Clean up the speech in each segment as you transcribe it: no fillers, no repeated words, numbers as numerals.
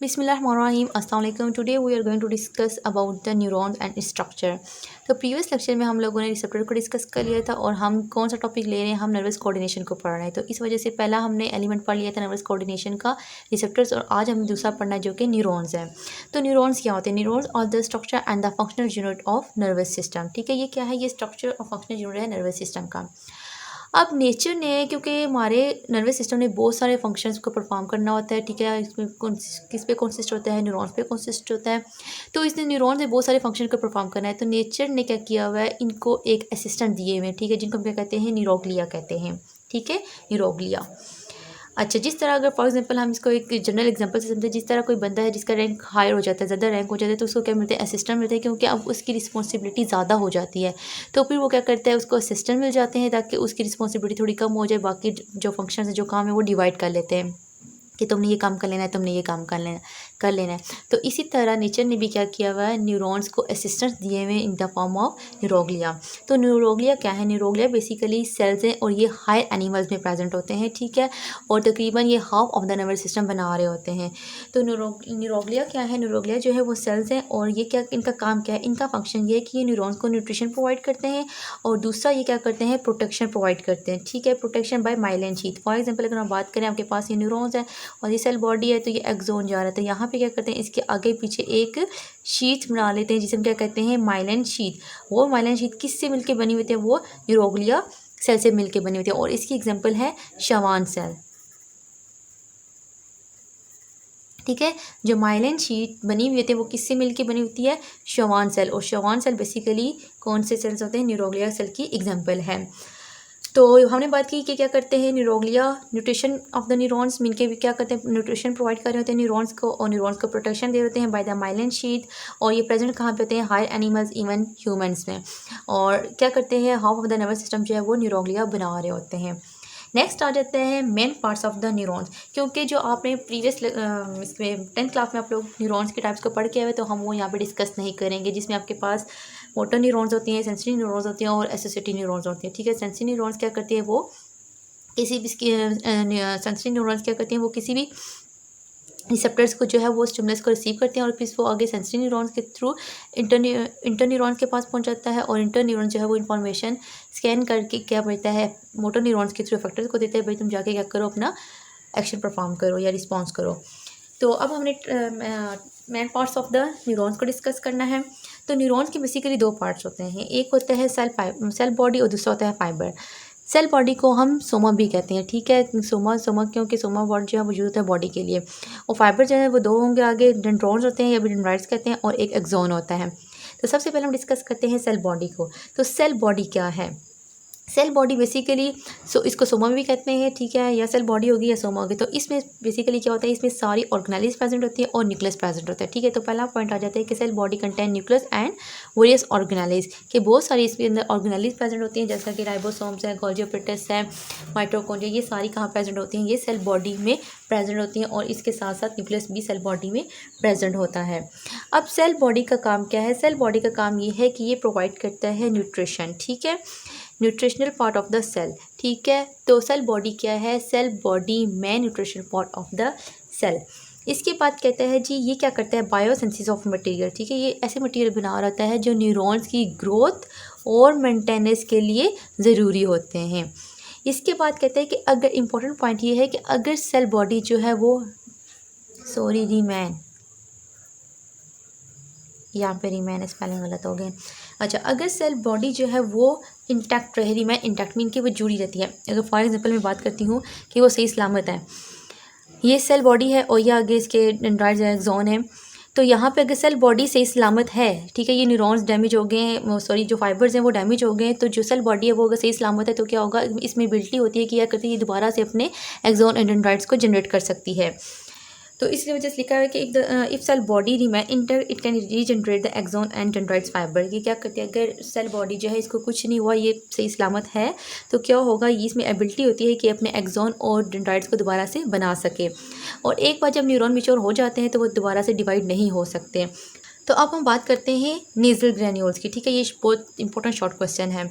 बिस्मिल्लाहिर्रहमानिर्रहीम अस्सलाम वालेकुम। Today we are going to discuss about the neurons and structure. तो प्रीवियस लेक्चर में हम लोगों ने रिसेप्टर को डिस्कस कर लिया था और हम कौन सा टॉपिक ले रहे हैं, हम नर्वस कोऑर्डिनेशन को पढ़ रहे हैं। तो इस वजह से पहला हमने एलिमेंट पढ़ लिया था नर्वस कोऑर्डिनेशन का, रिसेप्टर्स, और आज हमें दूसरा पढ़ना है जो कि न्यूरॉन्स है। तो न्यूरॉन्स क्या होते हैं? न्यूरॉन्स और the structure and the functional unit of nervous system. ठीक है, ये क्या है? ये स्ट्रक्चर और फंक्शनल यूनिट है नर्वस सिस्टम का। अब नेचर ने, क्योंकि हमारे नर्वस सिस्टम ने बहुत सारे फंक्शंस को परफॉर्म करना होता है, ठीक है, इसमें किस पे कंसिस्ट होता है? न्यूरॉन्स पे कंसिस्ट होता है। तो इसने न्यूरॉन्स ने बहुत सारे फंक्शन को परफॉर्म करना है, तो नेचर ने क्या किया हुआ है, इनको एक असिस्टेंट दिए हुए हैं, ठीक है, जिनको हम क्या कहते हैं? न्यूरोग्लिया कहते हैं। ठीक है, न्यूरोग्लिया। अच्छा, जिस तरह अगर फॉर एग्जांपल हम इसको एक जनरल एग्जांपल से समझे, जिस तरह कोई बंदा है जिसका रैंक हायर हो जाता है, ज़्यादा रैंक हो जाता है, तो उसको क्या मिलता है? असिस्टेंट मिलता है, क्योंकि अब उसकी रिस्पॉन्सिबिलिटी ज़्यादा हो जाती है। तो फिर वो क्या करता है? उसको असिस्टेंट मिल जाते हैं ताकि उसकी रिस्पॉन्सिबिलिटी थोड़ी कम हो जाए, बाकी जो फंक्शन है, जो काम है, वो डिवाइड कर लेते हैं कि तुमने ये काम कर लेना है, तुमने ये काम कर लेना है। तो इसी तरह नेचर ने भी क्या किया हुआ है? न्यूरॉन्स को असिस्टेंट्स दिए हुए in the form of neuroglia. तो न्यूरोग्लिया क्या है? न्यूरोग्लिया बेसिकली सेल्स हैं और ये हायर एनिमल्स में प्रेजेंट होते हैं, ठीक है, और तकरीबन ये half of the nervous system बना रहे होते हैं। तो न्यूरोग्लिया क्या है? न्यूरोग्लिया जो है वो सेल्स हैं, और ये क्या, इनका काम क्या है? इनका फंक्शन ये है कि ये न्यूरॉन्स को न्यूट्रिशन प्रोवाइड करते हैं, और दूसरा ये क्या करते हैं? प्रोटेक्शन प्रोवाइड करते हैं, ठीक है, protection bye myelin sheath. For example अगर हम बात करें, आपके पास ये न्यूरॉन्स है और ये सेल बॉडी है, तो ये एक्सोन जा रहा है, तो यहाँ पे क्या करते हैं? इसके आगे पीछे एक शीट बना लेते हैं जिसे हम क्या कहते हैं? Myelin sheath. वो माइलिन शीट किससे मिलके बनी हुई है? वो न्यूरोग्लिया सेल से मिलके बनी हुई है, और इसकी एग्जांपल है शवान सेल। ठीक है, जो माइलिन शीट बनी हुई होती है वो किससे मिलके बनी होती है? शवान सेल। और शवान सेल बेसिकली कौन से सेल्स होते हैं? न्यूरोग्लिया सेल की एग्जांपल है। तो हमने बात की कि क्या करते हैं neuroglia? Nutrition of the neurons मिलके भी क्या करते हैं? न्यूट्रिशन प्रोवाइड कर रहे होते हैं न्यूरॉन्स को, और न्यूरॉन्स को प्रोटेक्शन दे रहे होते हैं बाय द माइलिन शीथ। और ये प्रेजेंट कहाँ पे होते हैं? हायर एनिमल्स, इवन ह्यूमंस में। और क्या करते हैं? Half of the nervous system जो है वो न्यूरोग्लिया बना रहे होते हैं। नेक्स्ट आ जाते हैं main parts of the neurons, क्योंकि जो आपने प्रीवियस इसमें 10th क्लास में आप लोग न्यूरॉन्स के टाइप्स को पढ़ के आए, तो हम वो यहाँ पे डिस्कस नहीं करेंगे, जिसमें आपके पास मोटर न्यूरॉन्स होती हैं, सेंसरी न्यूरॉन्स होती हैं, और एसोसिएटिव न्यूरॉन्स होती हैं। ठीक है, सेंसरी न्यूरॉन्स क्या करती है? वो किसी भी सेंसरी न्यूरॉन्स क्या करती हैं? वो किसी भी रिसेप्टर्स को जो है वो स्टिमुलस को रिसीव करते हैं, और फिर वो आगे सेंसरी न्यूरॉन्स के थ्रू इंटर न्यूरॉन्स के पास पहुंच जाता है, और इंटर न्यूरॉन जो है वो इन्फॉर्मेशन स्कैन करके क्या करता है? मोटर न्यूरॉन्स के थ्रू इफेक्टर्स को देता है, भाई तुम जाके क्या करो? अपना एक्शन परफॉर्म करो या रिस्पॉन्स करो। तो अब हमने main parts of the neurons को डिस्कस करना है। तो न्यूरॉन्स के बेसिकली दो पार्ट्स होते हैं, एक होता है सेल बॉडी, और दूसरा होता है फाइबर। सेल बॉडी को हम सोमा भी कहते हैं, ठीक है, सोमा क्योंकि सोमा बॉडी जो है वो यूज होता है बॉडी के लिए। और फाइबर जो है वो दो होंगे, आगे डेंड्रॉन्स होते हैं या डेंड्राइट्स कहते हैं, और एक एक्सोन होता है। तो सबसे पहले हम डिस्कस करते हैं सेल बॉडी को। तो सेल बॉडी क्या है? सेल बॉडी बेसिकली इसको सोमा भी कहते हैं, ठीक है, या सेल बॉडी होगी या सोमा होगी। तो इसमें बेसिकली क्या होता है? इसमें सारी ऑर्गेनेल्स प्रेजेंट होती है और न्यूक्लियस प्रेजेंट होता है, ठीक है। तो पहला पॉइंट आ जाता है कि cell body contain nucleus and various organelles, के बहुत सारी इसके अंदर ऑर्गेनेल्स प्रेजेंट होती हैं, जैसा कि राइबोसोम्स है, गोल्गी ऑपरेटस है, माइटोकॉन्ड्रिया, ये सारी कहाँ प्रेजेंट होती हैं? ये सेल बॉडी में प्रेजेंट होती हैं, और इसके साथ साथ न्यूक्लियस भी सेल बॉडी में प्रेजेंट होता है। अब सेल बॉडी का काम क्या है? सेल बॉडी का काम ये है कि ये प्रोवाइड करता है न्यूट्रिशन, ठीक है, nutritional part of the cell, ठीक है। तो सेल बॉडी क्या है? सेल बॉडी में nutritional part of the cell. इसके बाद कहता है जी ये क्या करता है? बायोसिंथेसिस ऑफ मटेरियल, ठीक है, ये ऐसे मटेरियल बना रहता है जो न्यूरॉन्स की ग्रोथ और मेंटेनेंस के लिए ज़रूरी होते हैं। इसके बाद कहता है कि अगर इम्पोर्टेंट पॉइंट ये है कि अगर सेल बॉडी जो है वो रीमैन, यहाँ पे रीमैन स्पेलिंग गलत हो गए। अच्छा, अगर सेल बॉडी जो है वो इंटैक्ट रहे, रीमैन इंटैक्ट मीन कि वो जुड़ी रहती है। अगर फॉर एग्जांपल मैं बात करती हूँ कि वो सही सलामत है, ये सेल बॉडी है और ये आगे इसके डेंड्राइट्स एक्सोन है, तो यहाँ पे अगर सेल बॉडी सही सलामत है, ठीक है, ये न्यूरॉन्स डैमेज हो गए हैं, सॉरी जो फाइबर्स हैं वो डैमेज हो गए हैं, तो जो सेल बॉडी है वो अगर सही सलामत है तो क्या होगा? इसमें एबिलिटी होती है कि क्या करती है? ये दोबारा से अपने एक्सोन एंड डेंड्राइट्स को जनरेट कर सकती है। तो इसलिए वजह से लिखा है कि if cell body remain inter it can regenerate the axon and dendrites fibre. ये क्या करते हैं? अगर सेल बॉडी जो है इसको कुछ नहीं हुआ, ये सही सलामत है, तो क्या होगा? ये इसमें एबिलिटी होती है कि अपने एक्सोन और डेंड्राइट्स को दोबारा से बना सके, और एक बार जब न्यूरॉन मैच्योर हो जाते हैं तो वो दोबारा से डिवाइड नहीं हो सकते। तो अब हम बात करते हैं नेज़ल ग्रेन्यूल्स की, ठीक है। ये बहुत इंपॉर्टेंट शॉर्ट क्वेश्चन है।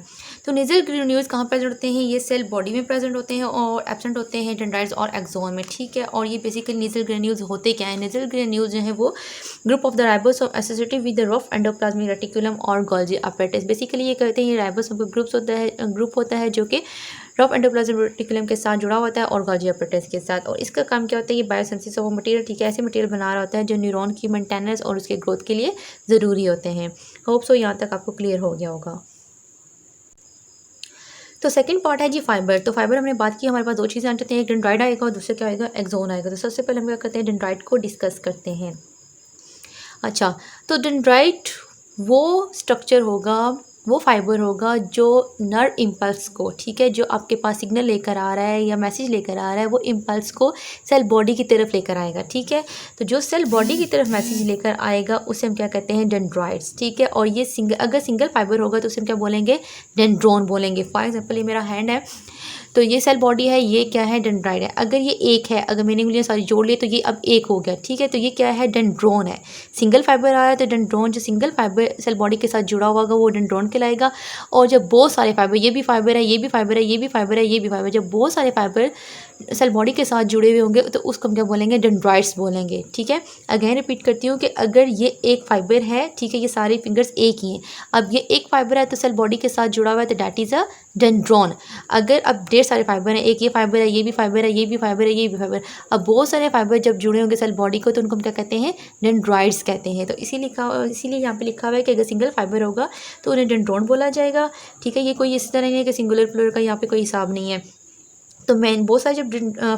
तो नेज़ल ग्रेन्यूल्स कहाँ प्रेजेंट होते हैं? ये सेल बॉडी में प्रेजेंट होते हैं और एब्सेंट होते हैं डेंड्राइट्स और एक्सोन में, ठीक है। और ये बेसिकली नेज़ल ग्रेन्यूल्स होते क्या है? नेज़ल ग्रेन्यूल्स जो है वो group of the ribosome associated with the rough endoplasmic reticulum और गोल्गी अपैरेटस। बेसिकली ये कहते हैं ये राइबोसोम का ग्रुप होता है जो कि रफ एंडोप्लाज्मिक रेटिकुलम के साथ जुड़ा होता है और गोल्गी अपैरेटस के साथ। और इसका काम क्या होता है? ये बायोसिंथेसिस ऑफ मटेरियल, ठीक है, ऐसे मटेरियल बना रहा होता है जो न्यूरॉन की मेंटेनेंस और उसके ग्रोथ के लिए ज़रूरी होते हैं। होप सो यहाँ तक आपको क्लियर हो गया होगा। तो सेकंड पार्ट है जी फाइबर। तो फाइबर हमने बात की, हमारे पास दो चीज़ें आती हैं, एक डेंड्राइट आएगा और दूसरा क्या आएगा? एक्सोन आएगा। तो सबसे पहले हम क्या करते हैं? डेंड्राइट को डिस्कस करते हैं। अच्छा, तो डेंड्राइट वो स्ट्रक्चर होगा, वो फाइबर होगा जो नर्व इम्पल्स को, ठीक है, जो आपके पास सिग्नल लेकर आ रहा है या मैसेज लेकर आ रहा है, वो इम्पल्स को सेल बॉडी की तरफ लेकर आएगा, ठीक है। तो जो सेल बॉडी की तरफ मैसेज लेकर आएगा उसे हम क्या कहते हैं? डेंड्राइट्स, ठीक है। और ये अगर सिंगल फाइबर होगा तो उसे हम क्या बोलेंगे? डेंड्रोन बोलेंगे। फॉर एग्जाम्पल ये मेरा हैंड है, तो ये सेल बॉडी है, ये क्या है? डेंड्राइट है। अगर ये एक है, अगर मैंने उंगलियां सारी जोड़ ली तो ये अब एक हो गया, ठीक है। तो ये क्या है? डेंड्रोन है। सिंगल फाइबर आ रहा है तो डेंड्रोन, जो सिंगल फाइबर सेल बॉडी के साथ जुड़ा हुआ होगा वो डेंड्रोन कहलाएगा। और जब बहुत सारे फाइबर, ये भी फाइबर है, ये भी फाइबर है, ये भी फाइबर है, ये भी फाइबर, जब बहुत सारे फाइबर सेल बॉडी के साथ जुड़े हुए होंगे तो उसको हम क्या बोलेंगे? डेंड्राइट्स बोलेंगे, ठीक है। अगेन रिपीट करती हूँ कि अगर ये एक फाइबर है, ठीक है, ये सारे फिंगर्स एक ही हैं, अब ये एक फाइबर है तो सेल बॉडी के साथ जुड़ा हुआ है तो डैट इज़ अ डेंड्रॉन। अगर अब ढेर सारे फाइबर हैं, एक ये फाइबर है, ये भी फाइबर है, ये भी फाइबर है, ये भी फाइबर, अब बहुत सारे फाइबर जब जुड़े होंगे सेल बॉडी को तो उनको हम क्या कहते हैं? डेंड्राइट्स कहते हैं। तो इसीलिए यहाँ पे लिखा हुआ है कि अगर सिंगल फाइबर होगा तो उन्हें डेंड्रॉन बोला जाएगा, ठीक है। ये कोई इस तरह नहीं है कि सिंगुलर प्लूरल का यहाँ पे कोई हिसाब नहीं है। तो मेन बहुत सारे जब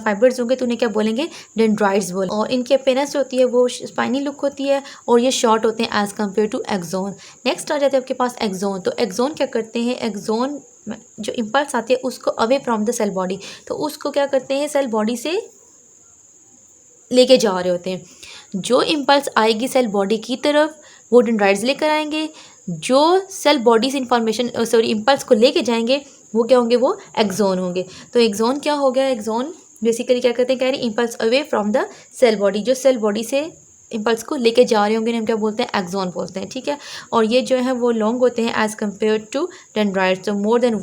फाइबर्स होंगे तो उन्हें क्या बोलेंगे? डेंड्राइट्स बोल। और इनकी अपीयरेंस जो होती है वो स्पाइनी लुक होती है और ये शॉर्ट होते हैं as compared to axon. Next आ जाते हैं आपके पास एक्सोन। तो एक्सोन क्या करते हैं? एक्सोन जो इम्पल्स आती है उसको away from the cell body, तो उसको क्या करते हैं? सेल बॉडी से लेके जा रहे होते हैं। जो इम्पल्स आएगी सेल बॉडी की तरफ वो डेंड्राइट्स लेकर आएंगे, जो सेल बॉडी से इंफॉर्मेशन इम्पल्स को लेके जाएंगे वो क्या होंगे? वो एक्सोन होंगे। तो एक्सोन क्या हो गया? एक्सोन बेसिकली क्या करते हैं? कह रहे हैं impulse away from the cell body, जो सेल बॉडी से इम्पल्स को लेके जा रहे होंगे हम क्या बोलते हैं? एक्सोन बोलते हैं, ठीक है। और ये जो है वो लॉन्ग होते हैं एज कम्पेयर टू डेंड्राइट्स, तो more than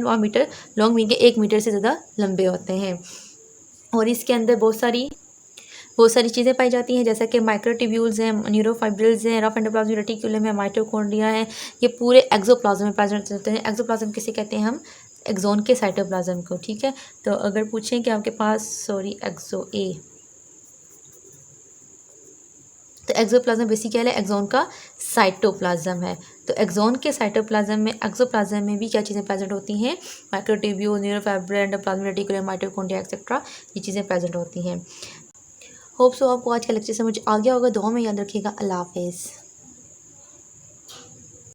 1 metre long, mean के 1 मीटर से ज़्यादा लंबे होते हैं। और इसके अंदर बहुत सारी चीज़ें पाई जाती हैं, जैसा कि माइक्रोट्यूब्यूल्स हैं, न्यूरोफाइब्रिल्स हैं, रफ एंडोप्लाज्मिक रेटिकुलम है, माइटोकॉन्ड्रिया है, ये पूरे एक्सोप्लाज्म में प्रेजेंट होते हैं। एक्सोप्लाज्म किसे कहते हैं? हम एक्सोन के साइटोप्लाज्म को, ठीक है। तो अगर पूछें कि आपके पास तो एक्सोप्लाज्म बेसिकली एक्सोन का साइटोप्लाज्म है। तो एक्सोन के साइटोप्लाज्म में, एक्सोप्लाज्म में भी क्या चीज़ें प्रेजेंट होती हैं? Microtubule, neurofibril, endoplasmic reticulum, mitochondria etcetera, ये चीज़ें प्रेजेंट होती हैं। होप सो आपको आज का लेक्चर समझ आ गया होगा। दुआ में याद रखिएगा। अल्लाह हाफिज़।